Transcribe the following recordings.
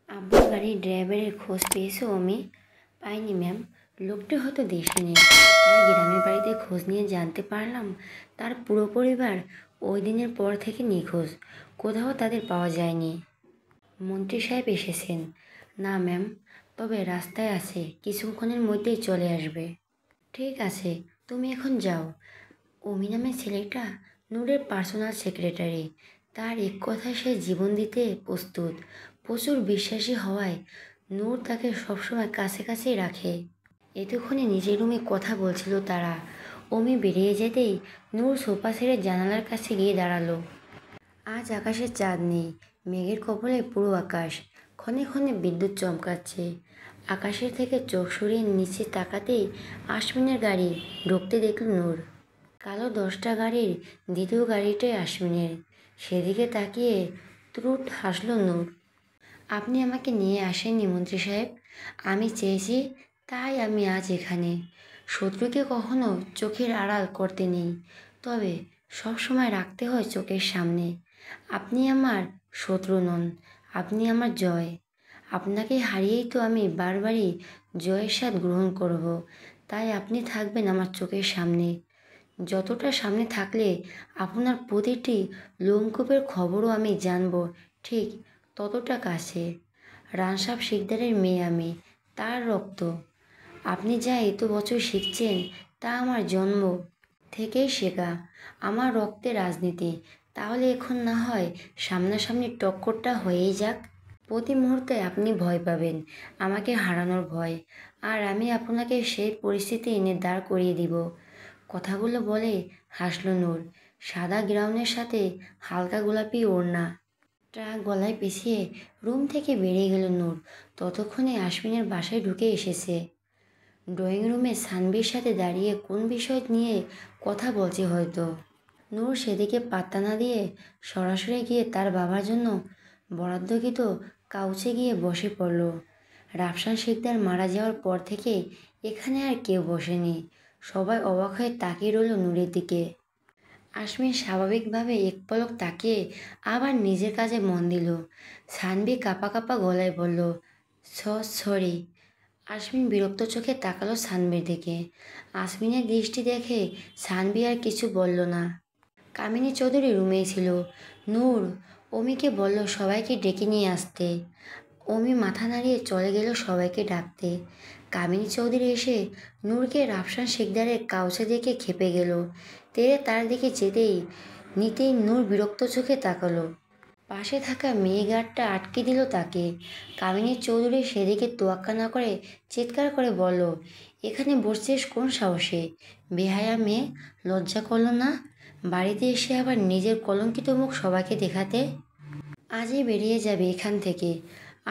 আব্বুর গাড়ির ড্রাইভারের খোঁজ পেয়েছো অমি? পাইনি ম্যাম। লোকটা হয়তো দেশে নেই, তাই গ্রামের বাড়িতে খোঁজ নিয়ে জানতে পারলাম তার পুরো পরিবার ওই দিনের পর থেকে নিখোঁজ। কোথাও তাদের পাওয়া যায়নি। মন্ত্রী সাহেব এসেছেন? না ম্যাম, তবে রাস্তায় আছে, কিছুক্ষণের মধ্যেই চলে আসবে। ঠিক আছে, তুমি এখন যাও। অমি নামের ছেলেটা নূরের পার্সোনাল সেক্রেটারি। তার এক কথায় সে জীবন দিতে প্রস্তুত। প্রচুর বিশ্বাসী হওয়ায় নূর তাকে সবসময় কাছে কাছেই রাখে। এতক্ষণে নিজের রুমে কথা বলছিল তারা। অমি বেরিয়ে যেতেই নূর সোফা ছেড়ে জানালার কাছে গিয়ে দাঁড়ালো। আজ আকাশে চাঁদ নেই, মেঘের কপালে পুরো আকাশ। ক্ষণে ক্ষণে বিদ্যুৎ চমকাচ্ছে। আকাশের থেকে চোখ সরিয়ে নিচে তাকাতেই আশ্বিনের গাড়ি ঢুকতে দেখল নূর। কালো 10টা গাড়ির দ্বিতীয় গাড়িটাই আশ্বিনের। সেদিকে তাকিয়ে ত্রুট হাসল নূর। আপনি আমাকে নিয়ে আসেননি মন্ত্রী সাহেব, আমি চেয়েছি, তাই আমি আজ এখানে। শত্রুকে কখনো চোখের আড়াল করতে নেই, তবে সব সময় রাখতে হয় চোখের সামনে। আপনি আমার শত্রু নন, আপনি আমার জয়। আপনাকে হারিয়েই তো আমি বারবারই জয়ের স্বাদ গ্রহণ করব। তাই আপনি থাকবেন আমার চোখের সামনে। যতটা সামনে থাকলে আপনার প্রতিটি লোমকূপের খবরও আমি জানব, ঠিক ততটা কাছে। রানসাব শিকদারের মেয়ে আমি, তার রক্ত। আপনি যা এত বছর শিখছেন তা আমার জন্ম থেকেই শেখা, আমার রক্তে রাজনীতি। তাহলে এখন না হয় সামনাসামনি টক্করটা হয়েই যাক। প্রতি মুহূর্তে আপনি ভয় পাবেন, আমাকে হারানোর ভয়, আর আমি আপনাকে সেই পরিস্থিতি এনে দাঁড় করিয়ে দিব। কথাগুলো বলে হাসল নূর। সাদা গ্রাউনের সাথে হালকা গোলাপি ওড়না ট্রাক গলায় পেঁচিয়ে রুম থেকে বেরিয়ে গেল নূর। ততক্ষণে আশ্বিনের বাসায় ঢুকে এসেছে। ড্রয়িং রুমে সানভির সাথে দাঁড়িয়ে কোন বিষয় নিয়ে কথা বলছে হয়তো। নূর সেদিকে পাত্তা না দিয়ে সরাসরি গিয়ে তার বাবার জন্য বরাদ্দকৃত কাউচে গিয়ে বসে পড়ল। রাফসান শিকদার মারা যাওয়ার পর থেকে এখানে আর কেউ বসেনি। সবাই অবাক হয়ে তাকিয়ে রইল নূরের দিকে। আশ্বিন স্বাভাবিকভাবে এক পলক তাকিয়ে আবার নিজের কাজে মন দিল। সানভি কাঁপা কাঁপা গলায় বলল, সরি। আশ্বিন বিরক্ত চোখে তাকালো সানভির দিকে। আশ্বিনের দৃষ্টি দেখে সানভি আর কিছু বলল না। কামিনী চৌধুরী রুমেই ছিল। নূর অমিকে বলল সবাইকে ডেকে নিয়ে আসতে। অমি মাথা নাড়িয়ে চলে গেল সবাইকে ডাকতে। কামিনী চৌধুরী এসে নূরকে রাফসান শিকদারের কাউচে দেখে খেপে গেল। তেরে তার দিকে নিতেই নূর বিরক্ত চোখে তাকালো। পাশে থাকা মেয়ে গার্ডটা আটকে দিল তাকে। কামিনী চৌধুরী সেদিকে তোয়াক্কা না করে চিৎকার করে বলল, এখানে বসছিস কোন সাহসে? বেহায়া মেয়ে, লজ্জা করল না বাড়িতে এসে আবার নিজের কলঙ্কিত মুখ সবাইকে দেখাতে? আজই বেরিয়ে যাবে এখান থেকে।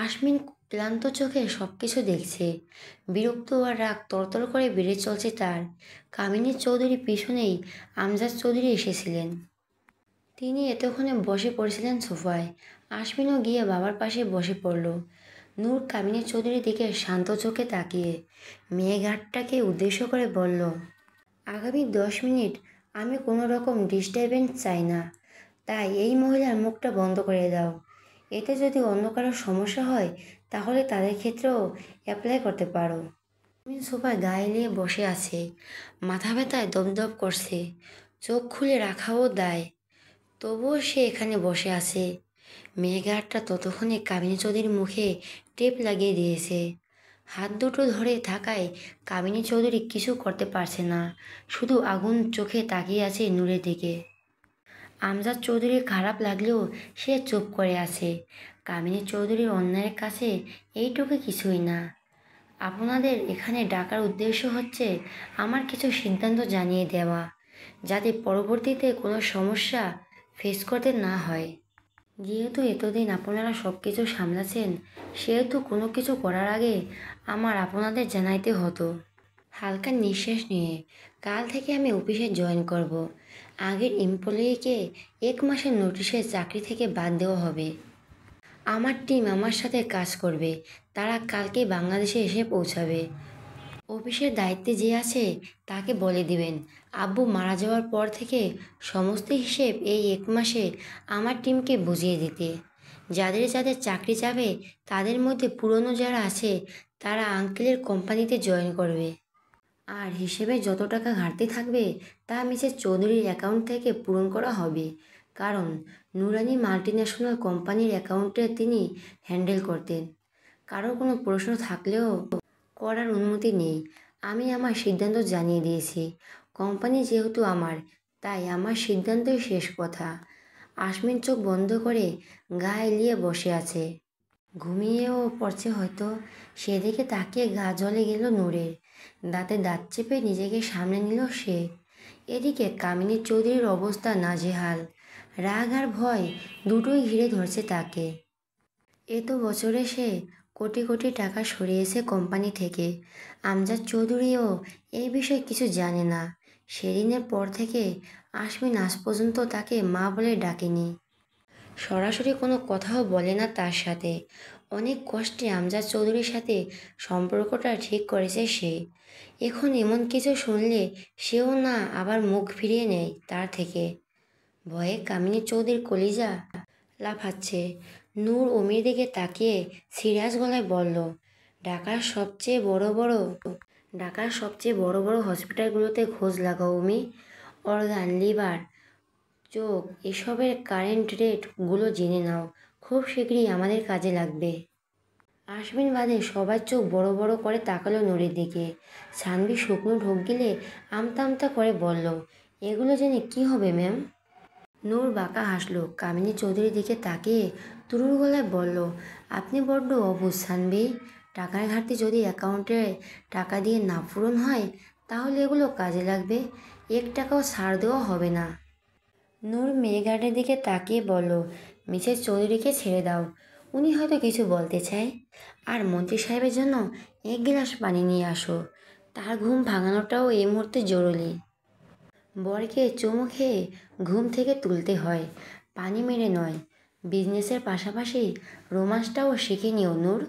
আশ্বিন ক্লান্ত চোখে সব কিছু দেখছে। বিরক্ত আর রাগ তরতর করে বেড়ে চলছে তার। কামিনী চৌধুরী পিছনেই আমজাদ চৌধুরী এসেছিলেন। তিনি এতক্ষণে বসে পড়েছিলেন সোফায়। আশ্বিনও গিয়ে বাবার পাশে বসে পড়ল। নূর কামিনী চৌধুরীর দিকে শান্ত চোখে তাকিয়ে মেয়েঘাটটাকে উদ্দেশ্য করে বলল, আগামী 10 মিনিট আমি কোনো রকম ডিস্টারবেন্স চাই না, তাই এই মহিলার মুখটা বন্ধ করে দাও। এতে যদি অন্য কারোর সমস্যা হয় তাহলে তাদের ক্ষেত্রেও অ্যাপ্লাই করতে পারো। সোফায় গায়ে নিয়ে বসে আছে, মাথা ব্যথায় দপদপ করছে, চোখ খুলে রাখাও দায়, তবুও সে এখানে বসে আছে। মেয়েঘাটটা ততক্ষণে কামিনী চৌধুরীর মুখে টেপ লাগিয়ে দিয়েছে। হাত দুটো ধরে থাকায় কামিনী চৌধুরী কিছু করতে পারছে না, শুধু আগুন চোখে তাকিয়ে আছে নূরের দিকে। আমজাদ চৌধুরীর খারাপ লাগলেও সে চুপ করে আছে। কামিনী চৌধুরীর অন্যায়ের কাছে এইটুকু কিছুই না। আপনাদের এখানে ডাকার উদ্দেশ্য হচ্ছে আমার কিছু সিদ্ধান্ত জানিয়ে দেওয়া, যাতে পরবর্তীতে কোনো সমস্যা ফেস করতে না হয়। যেহেতু এতদিন আপনারা সব কিছু সামলাছেন, সেহেতু কোনো কিছু করার আগে আমার আপনাদের জানাইতে হতো। হালকা নিঃশ্বাস নিয়ে, কাল থেকে আমি অফিসে জয়েন করব। আগের এমপ্লয়িকে 1 মাসের নোটিশে চাকরি থেকে বাদ দেওয়া হবে। আমার টিম আমার সাথে কাজ করবে, তারা কালকে বাংলাদেশে এসে পৌঁছাবে। অফিসের দায়িত্বে যে আছে তাকে বলে দিবেন আব্বু মারা যাওয়ার পর থেকে সমস্ত হিসেব এই 1 মাসে আমার টিমকে বুঝিয়ে দিতে। যাদের যাদের চাকরি যাবে তাদের মধ্যে পুরনো যারা আছে তারা আঙ্কেলের কোম্পানিতে জয়েন করবে। আর হিসেবে যত টাকা ঘাটতি থাকবে তা মিসেস চৌধুরীর অ্যাকাউন্ট থেকে পূরণ করা হবে, কারণ নুরানি মাল্টিন্যাশনাল কোম্পানির অ্যাকাউন্টে তিনি হ্যান্ডেল করতেন। কারোর কোনো প্রশ্ন থাকলেও করার অনুমতি নেই। আমি আমার সিদ্ধান্ত জানিয়ে দিয়েছি। কোম্পানি যেহেতু আমার, তাই আমার সিদ্ধান্তই শেষ কথা। আসমিন চোখ বন্ধ করে গা এলিয়ে বসে আছে। ঘুমিয়েও পড়ছে হয়তো। সেদিকে তাকিয়ে গা জ্বলে গেল নূরের। দাঁতে দাঁত চেপে নিজেকে সামনে নিল সে। এদিকে কামিনী চৌধুরীর অবস্থা নাজেহাল। রাগ আর ভয় দুটোই ঘিরে ধরছে তাকে। এত বছরে সে কোটি কোটি টাকা সরিয়েছে কোম্পানি থেকে। আমজাদ চৌধুরীও এই বিষয়ে কিছু জানে না। সেদিনের পর থেকে আসমিন আজ পর্যন্ত তাকে মা বলে ডাকেনি। সরাসরি কোনো কথাও বলে না তার সাথে। অনেক কষ্টে আমজাদ চৌধুরীর সাথে সম্পর্কটা ঠিক করেছে সে। এখন এমন কিছু শুনলে সেও না আবার মুখ ফিরিয়ে নেয় তার থেকে। ভয়ে কামিনী চৌধুরীর কলিজা লাফাচ্ছে। নূর অমির দিকে তাকিয়ে সিরিয়াস গলায় বলল, ঢাকার সবচেয়ে বড় বড় হসপিটালগুলোতে খোঁজ লাগাও অমি। অর্গান, লিভার, চোখ এসবের কারেন্ট রেটগুলো জেনে নাও। খুব শীঘ্রই আমাদের কাজে লাগবে। আসমিন বাদে সবার চোখ বড় বড় করে তাকালো নূরের দিকে। সানভি শুকনো ঢোক গিলে আমতা আমতা করে বলল, এগুলো জেনে কি হবে ম্যাম? নূর বাঁকা হাসলো। কামিনী চৌধুরীর দিকে তাকিয়ে তুরুর গলায় বলল, আপনি বড্ড অবুঝ সানভি। টাকার ঘাটতি যদি অ্যাকাউন্টে টাকা দিয়ে না পূরণ হয় তাহলে এগুলো কাজে লাগবে। 1 টাকাও ছাড় দেওয়া হবে না। নূর মেয়েঘাটের দিকে তাকিয়ে বলল, মিসেস চৌধুরীকে ছেড়ে দাও। উনি হয়তো কিছু বলতে চায়। আর মন্ত্রী সাহেবের জন্য 1 গ্লাস পানি নিয়ে আসো। তার ঘুম ভাঙানোটাও এই মুহূর্তে জরুরি। বরকে চুমু খেয়ে ঘুম থেকে তুলতে হয়, পানি মেরে নয়। বিজনেসের পাশাপাশি রোমান্সটাও শিখে নিও নূর।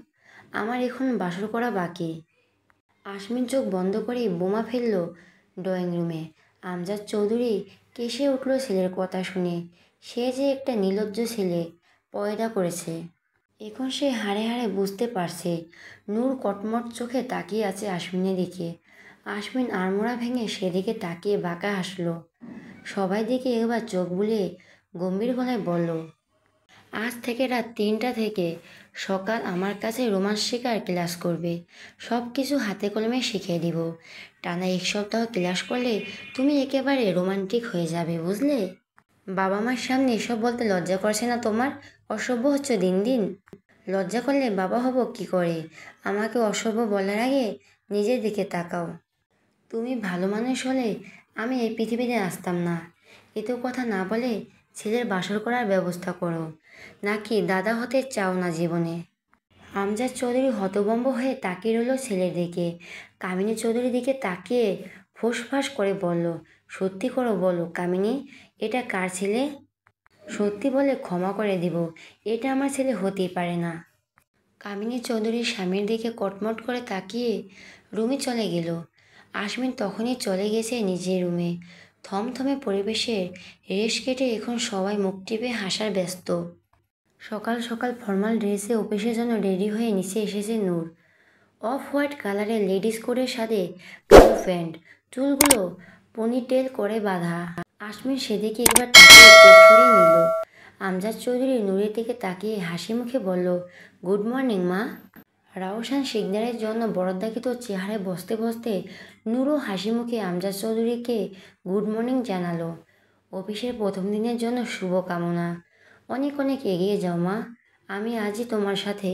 আমার এখন বাসর করা বাকি। আসমিন চোখ বন্ধ করে বোমা ফেলল ড্রয়িং রুমে। আমজাদ চৌধুরী কেসে উঠল ছেলের কথা শুনে। সে যে একটা নির্লজ্জ ছেলে পয়দা করেছে, এখন সে হাড়ে হাড়ে বুঝতে পারছে। নূর কটমট চোখে তাকিয়ে আছে আসমিনের দিকে। আসমিন আড়মোড়া ভেঙে সেদিকে তাকিয়ে বাঁকা হাসল। সবাই দিকে একবার চোখ বুলিয়ে গম্ভীর গলায় বলল, আজ থেকে রাত 3টা থেকে সকাল আমার কাছে রোমান্স শেখার ক্লাস করবে। সব কিছু হাতে কলমে শিখিয়ে দিব। টানা 1 সপ্তাহ ক্লাস করলে তুমি একেবারে রোমান্টিক হয়ে যাবে, বুঝলে? বাবা মার সামনে এসব বলতে লজ্জা করছে না তোমার? অসভ্য হচ্ছে দিন দিন। লজ্জা করলে বাবা হব কি করে? আমাকে অসভ্য বলার আগে নিজের দিকে তাকাও। তুমি ভালো মানুষ হলে আমি এই পৃথিবীতে আসতাম না। এত কথা না বলে ছেলের বাসর করার ব্যবস্থা করো। নাকি দাদা হতে চাও না জীবনে? আমজাদ চৌধুরী হতভম্ব হয়ে তাকিয়ে রইল ছেলের দিকে। কামিনী চৌধুরীর দিকে তাকিয়ে ফোঁসফাঁস করে বলল, সত্যি করো বলো কামিনী, এটা কার ছেলে? সত্যি বলে ক্ষমা করে দিব। এটা আমার ছেলে হতেই পারে না। কামিনী চৌধুরীর স্বামীর দিকে কটমট করে তাকিয়ে রুমে চলে গেল। আসমিন তখনই চলে গেছে নিজের রুমে। থমথমে পরিবেশের রেশ কেটে এখন সবাই মুখ টিপে হাসার ব্যস্ত। সকাল সকাল ফর্মাল ড্রেসে অফিসের জন্য রেডি হয়ে নিচে এসেছে নূর। অফ হোয়াইট কালারের লেডিস কোটের সাথে কালো প্যান্ট, চুলগুলো পনিটেল করে বাঁধা। আসমিন সেদিকে একবার তাকিয়ে চোখ সরিয়ে নিল। আমজাদ চৌধুরী নূরের দিকে তাকিয়ে হাসি মুখে বলল, গুড মর্নিং মা। রাউসান শিকদারের জন্য বরদাকিত চেহারায় বসতে বসতে নূরও হাসি মুখে আমজাদ চৌধুরীকে গুড মর্নিং জানালো। অফিসের প্রথম দিনের জন্য শুভকামনা। অনেক অনেক এগিয়ে যাও মা, আমি আজই তোমার সাথে।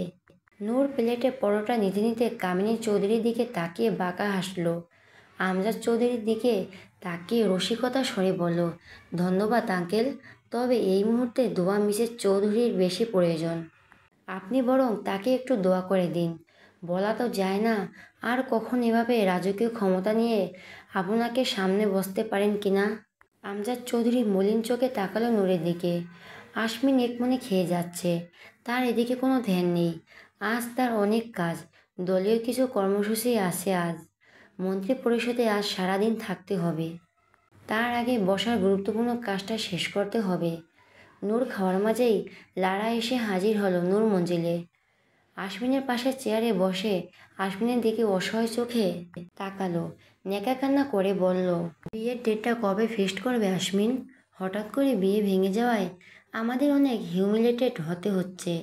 নূর প্লেটে পরোটা নিতে নিতে কামিনী চৌধুরীর দিকে তাকিয়ে বাঁকা হাসলো। আমজাদ চৌধুরীর দিকে তাকিয়ে রসিকতা স্বরে বলল, ধন্যবাদ আঙ্কেল, তবে এই মুহূর্তে দোয়া মিসেস চৌধুরীর বেশি প্রয়োজন। আপনি বরং তাকে একটু দোয়া করে দিন। বলা তো যায় না আর কখন এভাবে রাজকীয় ক্ষমতা নিয়ে আপনাকে সামনে বসতে পারেন কিনা। আমজাদ চৌধুরী মলিন চোখে তাকালো নূরের দিকে। আসমিন একমনে খেয়ে যাচ্ছে। তার এদিকে কোনো ধ্যান নেই। আজ তার অনেক কাজ। দলীয় কিছু কর্মসূচি আছে আজ। মন্ত্রী পরিষদে আজ সারাদিন থাকতে হবে। তার আগে বসার গুরুত্বপূর্ণ কাজটা শেষ করতে হবে। নূর খাওয়ার মাঝেই লারা এসে হাজির হলো নূর মঞ্জিলে। আশমিনের পাশে চেয়ারে বসে আশমিনের দিকে অসহায় চোখে তাকালো, নেকা কান্না করে বলল, বিয়ের ডেটটা কবে ফিক্সড করবে আশমিন? হঠাৎ করে বিয়ে ভেঙে যাওয়ায় আমাদের অনেক হিউমিলেটেড হতে হচ্ছে।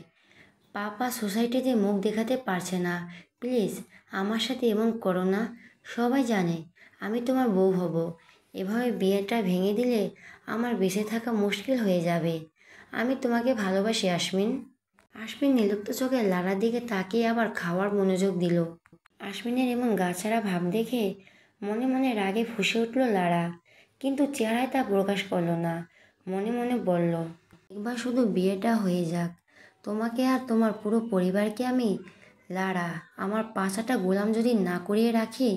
পাপা সোসাইটিতে মুখ দেখাতে পারছে না। প্লিজ আমার সাথে এমন করো না। সবাই জানে আমি তোমার বউ হব। এভাবে বিয়েটা ভেঙে দিলে আমার বেঁচে থাকা মুশকিল হয়ে যাবে। আমি তোমাকে ভালোবাসি আশমিন। আশমিন নির্লিপ্ত চোখে লারার দিকে তাকিয়ে আবার খাওয়ার মনোযোগ দিল। আশমিনের এমন গাছাড়া ভাব দেখে মনে মনে রাগে ফুঁসে উঠল লারা, কিন্তু চেহারায় তা প্রকাশ করল না। মনে মনে বলল, একবার শুধু বিয়েটা হয়ে যাক, তোমাকে আর তোমার পুরো পরিবারকে আমি, লারা, আমার পাছাটা গোলাম যদি না করিয়ে রাখি,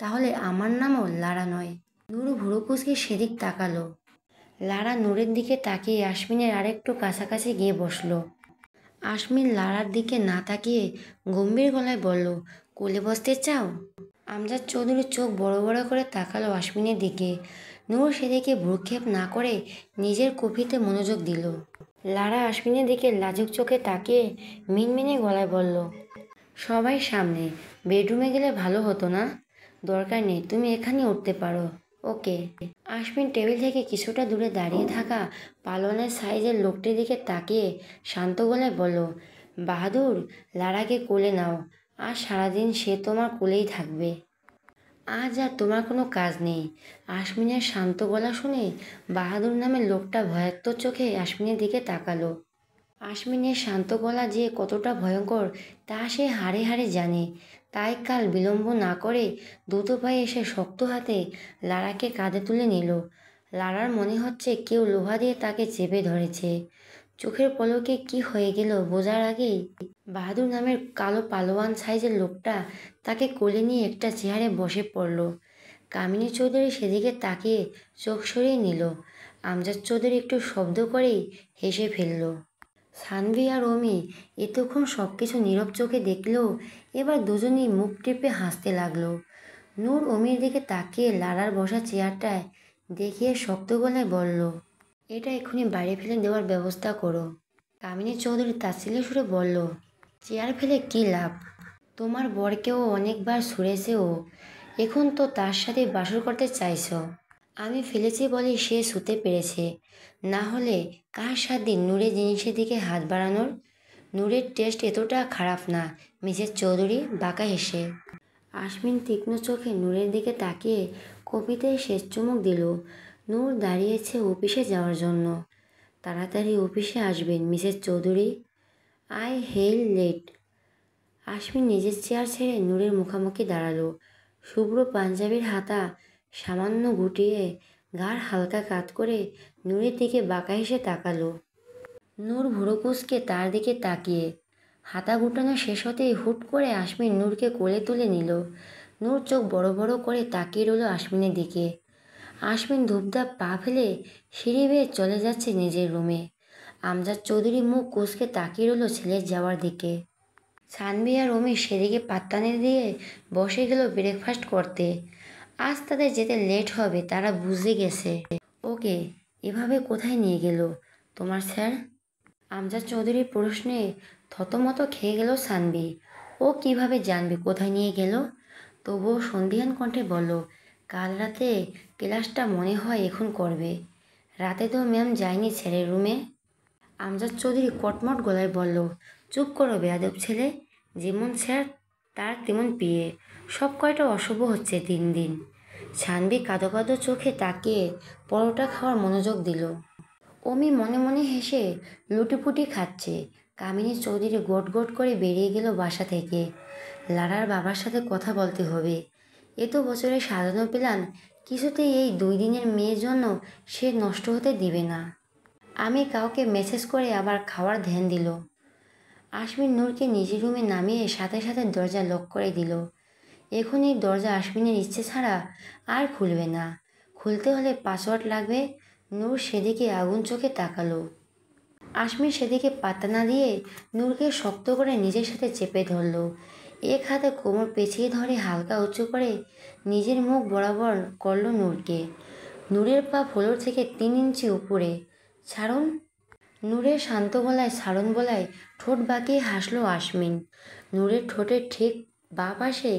তাহলে আমার নামও লারা নয়। নূর ভুরু কুঁচকে সেদিক তাকালো। লারা নূরের দিকে তাকিয়ে আশমিনের আরেকটু কাছাকাছি গিয়ে বসলো। আশমিন লারার দিকে না তাকিয়ে গম্ভীর গলায় বলল, কোলে বসতে চাও? আমজাদ চৌধুরীর চোখ বড় বড় করে তাকালো আশমিনের দিকে। নূর সেদিকে ভ্রুক্ষেপ না করে নিজের কফিতে মনোযোগ দিল। লারা আশমিনের দিকে লাজুক চোখে তাকিয়ে মিনমিনে গলায় বলল, সবাই সামনে, বেডরুমে গেলে ভালো হতো না? দরকার নেই, তুমি এখানে উঠতে পারো। ওকে। আশমিন টেবিল থেকে কিছুটা দূরে দাঁড়িয়ে থাকা পালোয়ানের সাইজের লোকটির দিকে তাকিয়ে শান্ত গলায় বলল, বাহাদুর, লারাকে কোলে নাও। আর সারাদিন সে তোমার কোলেই থাকবে। আজ আর তোমার কোনো কাজ নেই। আশমিনের শান্ত গলা শুনে বাহাদুর নামের লোকটা ভয়াত্মক চোখে আশমিনের দিকে তাকালো। আশমিনের শান্ত গলা যে কতটা ভয়ঙ্কর তা সে হাড়ে হাড়ে জানে। তাই কাল বিলম্ব না করে দ্রুত পায়ে এসে শক্ত হাতে লারাকে কাঁধে তুলে নিল। লারার মনে হচ্ছে কেউ লোহা দিয়ে তাকে চেপে ধরেছে। চোখের পলকে কি হয়ে গেল বোঝার আগেই বাহাদুর নামের কালো পালোয়ান সাইজের লোকটা তাকে কোলে নিয়ে একটা চেয়ারে বসে পড়ল। কামিনী চৌধুরী সেদিকে তাকিয়ে চোখ সরিয়ে নিল। আমজাদ চৌধুরী একটু শব্দ করেই হেসে ফেলল। সানভি আর অমি এতক্ষণ সব কিছু নীরব চোখে দেখলেও এবার দুজনেই মুখ টিপে হাসতে লাগলো। নূর অমির দিকে তাকিয়ে লারার বসা চেয়ারটায় দেখিয়ে শক্ত গলায় বলল, এটা এক্ষুনি বাইরে ফেলে দেওয়ার ব্যবস্থা করো। কামিনী চৌধুরী তাচ্ছিল্যের সুরে বলল, চেয়ার ফেলে কী লাভ? তোমার বরকেও অনেকবার ছুঁড়েছে ও, এখন তো তার সাথে বাসর করতে চাইছ। আমি ফেলেছি বলে সে শুতে পেরেছে, না হলে কার সাধ্যি নূরের জিনিসের দিকে হাত বাড়ানোর? নূরের টেস্ট এতটা খারাপ না, মিসেস চৌধুরী বাঁকা হেসে। আশমিন তীক্ষ্ণ চোখে নূরের দিকে তাকিয়ে কপিতে শেষ চুমুক দিল। নূর দাঁড়িয়েছে অফিসে যাওয়ার জন্য। তাড়াতাড়ি অফিসে আসবেন Mrs Chowdhury, I hell late. Ashmin নিজের চেয়ার ছেড়ে নূরের মুখোমুখি দাঁড়ালো। শুভ্র পাঞ্জাবির হাতা সামান্য গুটিয়ে ঘাড় হালকা কাত করে নূরের দিকে বাঁকা হেসে তাকালো। নূর ভুরু কুঁচকে তার দিকে তাকিয়ে হাতা গুটানো শেষ হতেই হুট করে আশমিন নূরকে কোলে তুলে নিল। নূর চোখ বড় বড় করে তাকিয়ে রইল আশমিনের দিকে। আশমিন ধূপধাপ পা ফেলে সিঁড়ি বেয়ে চলে যাচ্ছে নিজের রুমে। আমজাদ চৌধুরী মুখ কুঁচকে তাকিয়ে রইল ছেলের যাওয়ার দিকে। সানভি আর অমি সেদিকে পাত্তা না দিয়ে বসে গেল ব্রেকফাস্ট করতে। আজ তাদের যেতে লেট হবে তারা বুঝে গেছে। ওকে এভাবে কোথায় নিয়ে গেল তোমার স্যার? আমজাদ চৌধুরীর প্রশ্নে থতমত খেয়ে গেল সানভি। ও কিভাবে জানবে কোথায় নিয়ে গেল? তবুও সন্ধিহান কণ্ঠে বলল, কাল রাতে ক্লাসটা মনে হয় এখন করবে। রাতে তো ম্যাম যায়নি স্যারের রুমে। আমজাদ চৌধুরী কটমট গলায় বলল, চুপ করো বেয়াদব ছেলে, যেমন স্যার তার তেমন পিয়ে, সব কয়টা অশুভ হচ্ছে দিন দিন। সানভি কাঁদো কাঁদো চোখে তাকিয়ে পরোটা খাওয়ার মনোযোগ দিল। অমি মনে মনে হেসে লুটিপুটি খাচ্ছে। কামিনী চৌধুরী গোট গোট করে বেরিয়ে গেল বাসা থেকে। লারার বাবার সাথে কথা বলতে হবে। এত বছরের সাজানো প্ল্যান কিছুতেই এই 2 দিনের মেয়ের জন্য সে নষ্ট হতে দিবে না। আমি কাউকে মেসেজ করে আবার খাওয়ার ধ্যান দিল। আশমিন নূরকে নিজের রুমে নামিয়ে সাথে সাথে দরজা লক করে দিল। এখন এই দরজা আশমিনের ইচ্ছে ছাড়া আর খুলবে না। খুলতে হলে পাসওয়ার্ড লাগবে। নূর সেদিকে আগুন চোখে তাকালো। আশমিন সেদিকে পাত্তা না দিয়ে নূরকে শক্ত করে নিজের সাথে চেপে ধরল। এক হাতে কোমর পেঁচিয়ে ধরে হালকা উঁচু করে নিজের মুখ বরাবর করল নূরকে। নূরের পা ফ্লোর থেকে 3 ইঞ্চি উপরে। ছাড়ুন। নূরের শান্ত গলায় সারণ বলায় ঠোঁট বাঁকিয়ে হাসলো আশমিন। নূরের ঠোঁটের ঠিক বাঁ পাশে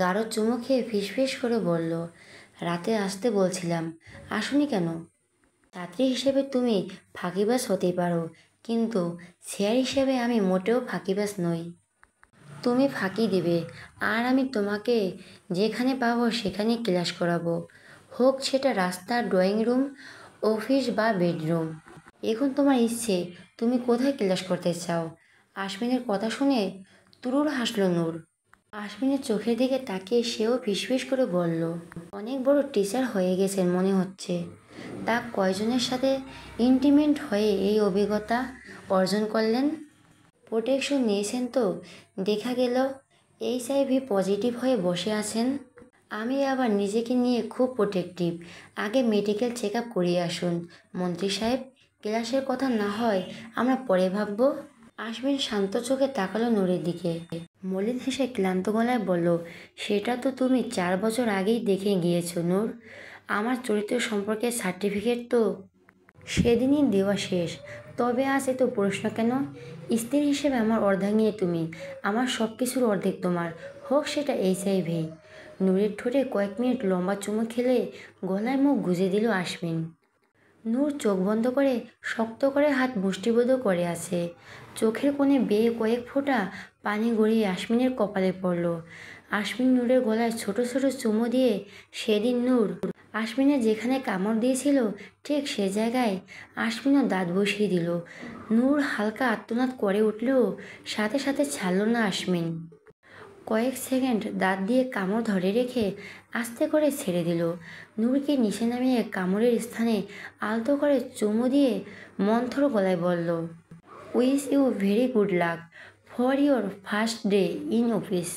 গাঢ় চুমু খেয়ে ফিসফিস করে বলল, রাতে আসতে বলছিলাম, আসোনি কেন? ছাত্রী হিসেবে তুমি ফাঁকিবাজ হতেই পারো, কিন্তু স্যার হিসেবে আমি মোটেও ফাঁকিবাজ নই। তুমি ফাঁকি দেবে আর আমি তোমাকে যেখানে পাবো সেখানেই ক্লাস করাবো, হোক সেটা রাস্তার ড্রয়িং রুম, অফিস বা বেডরুম। এখন তোমার ইচ্ছে তুমি কোথায় ক্লাস করতে চাও? আশমিনের কথা শুনে তুরুর হাসল নূর। আশমিনের চোখের দিকে তাকিয়ে সেও ফিসফিস করে বলল, অনেক বড় টিচার হয়ে গেছেন মনে হচ্ছে। তা কয়জনের সাথে ইন্টিমেট হয়ে এই অভিজ্ঞতা অর্জন করলেন? প্রোটেকশন নিয়েছেন তো? দেখা গেল HIV পজিটিভ হয়ে বসে আছেন। আমি আবার নিজেকে নিয়ে খুব প্রোটেক্টিভ। আগে মেডিকেল চেক আপ করিয়ে আসুন মন্ত্রী সাহেব। ক্লাসের কথা না হয় আমরা পরে ভাববো। আশমিন শান্ত চোখে তাকালো নূরের দিকে। মলিন হেসে ক্লান্ত গলায় বলল, সেটা তো তুমি 4 বছর আগেই দেখে গিয়েছো নূর। আমার চরিত্র সম্পর্কে সার্টিফিকেট তো সেদিনই দেওয়া শেষ। তবে আজ এত প্রশ্ন কেন? স্ত্রী হিসেবে আমার অর্ধাঙ্গিনী তুমি, আমার সব কিছুর অর্ধেক তোমার, হোক সেটা HIV। নূরের ঠোঁটে কয়েক মিনিট লম্বা চুমু খেলে গলায় মুখ গুজে দিল আশমিন। নূর চোখ বন্ধ করে শক্ত করে হাত মুষ্টিবদ্ধ করে আছে। চোখের কোণে বেয়ে কয়েক ফোঁটা পানি গড়িয়ে আশমিনের কপালে পড়ল। আশমিন নূরের গলায় ছোট ছোট চুমু দিয়ে সেদিন নূর আশমিনের যেখানে কামড় দিয়েছিল ঠিক সে জায়গায় আশমিনও দাঁত বসিয়ে দিল। নূর হালকা আর্তনাদ করে উঠলেও সাথে সাথে ছাড়ল না আশমিন। কয়েক সেকেন্ড দাঁত দিয়ে কামড় ধরে রেখে আস্তে করে ছেড়ে দিল। নূরকে নিচে নামিয়ে কামড়ের স্থানে আলতো করে চুমু দিয়ে মন্থর গলায় বলল, wish you very good luck for your first day in office.